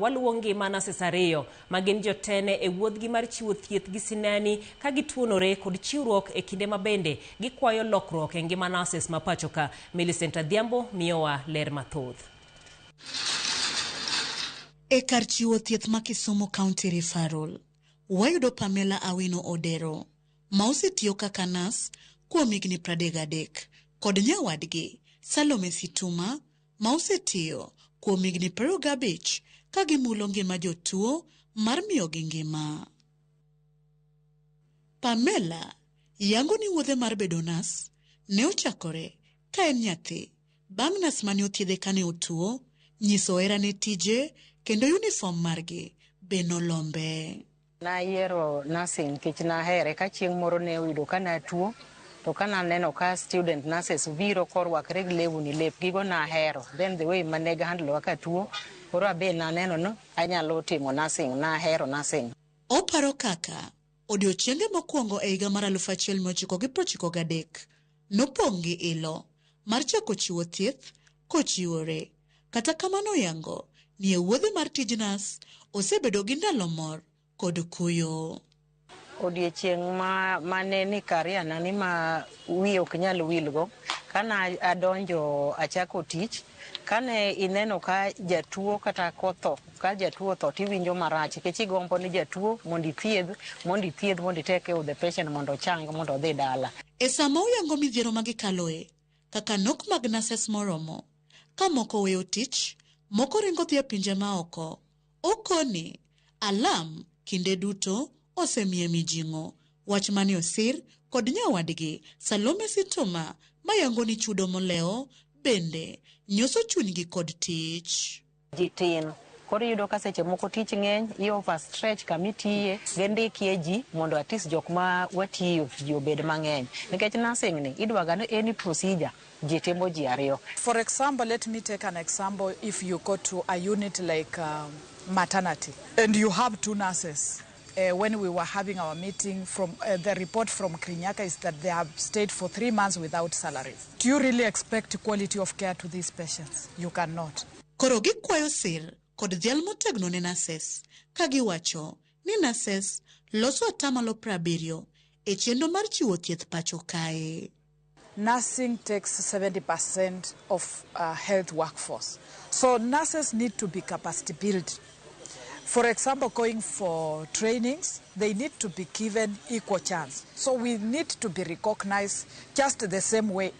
Waluwo ngima Nases ariyo magin jotene e wuodhgi mar chiwo thieth gi sinani ka gituonore kod chiwruok e kinde mabende gikwayo lokruok e ngima Nases ma pachoka. Millicent Adhiambo miyowa ler mathoth. E kar chiwo thieth ma Kisumu County Referral, wayudo Pamela Awino Odero, ma osetiyo kaka nas kuom higni 33, kod nyawadgi Salome Situma, ma osetiyo kuom higni 25 ka gimulo ngima jotuo mar miyogi ngima. Pamela yango ni wuodhe mar bedo nas ne ochakore ka en nyathi bang' nas mane othiedhe kane otuo nyiso hera ne tije kendo uniform margi be nolombe. Nayiero nursing nikech nahere ka chieng' moro ne oyudo ka natuo to kana neno ka student nurses biro korwakre gi lewni lepgigo nahero. Then the way manega handle ka tuo koro abe naneno no anyalo timo nursing, nahero nursing. Oparo kaka odiochienge mokwongo e higa mar 1993 nopong' gi ilo mar chako chiwo thieth kochiwore. Kata kamano yango ni e wuodhe mar tij nas osebedo gi ndalo mor kod kuyo. Odiochieng' mane ni kariana ni ma wiye ok nyal wilgo kana adonjo achako tich kane ineno ka jatuo kata kotho ka jatuo tho tiwinjo marach nikech igombo ni jatuo mondo ithiedh mondo iteke the patient mondo chang mondo odhi dala. E sama uyango midhiero magikaloe kaka nok mag Nases moromo ka moko weyo tich moko ringo dhi e pinje maoko, okoni alam kinde duto osemiye mijing'o. Wach mane osir kod nyawadgi Salome Situma mayango ni chudo moleo bende nyoso chunygi kod tich. Jitin koro yudo ka seche moko tich ng'eny i overstretch kamitiye gendikie ji mondo at least jok ma watiyo ji obed mang'eny nikech nursing ni idwaga ni any procedure ji timo ji ariyo. For example, let me take an example. If you go to a unit like maternity and you have 2 nurses, when we were having our meeting, from the report from Krinyaka is that they have stayed for 3 months without salaries. Do you really expect quality of care to these patients? You cannot. Koro gikwayo sir kod dhial motegno ne Nases ka giwacho ni Nases loso atamalo 70 e chenro mar chiwo thieth pacho kae. Nursing takes 70% of health workforce. So nurses need to be capacity built. For example, going for trainings, they need to be given equal chance. So we need to be recognized just the same way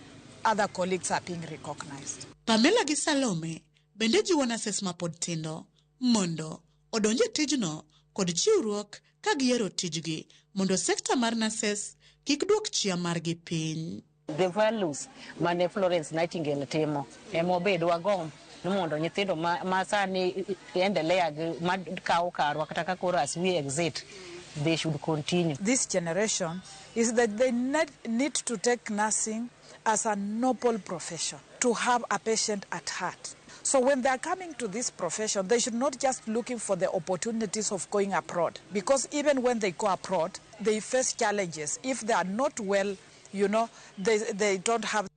other colleagues are being recognized. Pamela gi Salome bende jiwo Nases mapod tindo mondo odonje tijno kod chiwruok ka giero tijgi mondo sekta mar Nases kik duok chia margi piny. The values mane Florence Nightingale timo emobedo wagom mondo nyithindo ma sani endelea makawo karwa kata ka koro as we exit they should continue. This generation is that they need to take nursing as a noble profession, to have a patient at heart. So when they are coming to this profession, they should not just looking for the opportunities of going abroad, because even when they go abroad, they face challenges. If they are not well, you know, they don't have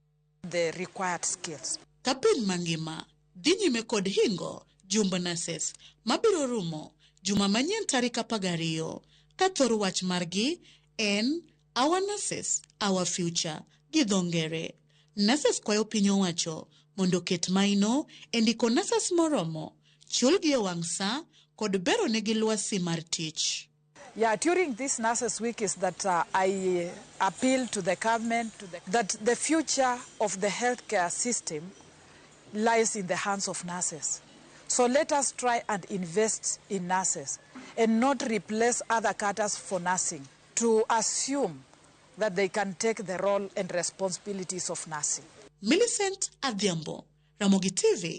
the required skills. Kapin mangima dhi nyime kod hingo jumb Nases mabiro rumo juma manyien tarik 12 ka thor wach margi en Our Nases, Our Future gi dho ngere. Nases kwayo piny owacho mondo ket maino e ndiko Nases moromo, chulgi e wang' sa kod bero negi lwasi mar tich. Yeah, during this Nurses Week is that I appeal to the government that the future of the healthcare system lies in the hands of nurses. So let us try and invest in nurses and not replace other cadres for nursing, to assume that they can take the role and responsibilities of nursing. Millicent Adhiambo, Ramogi TV.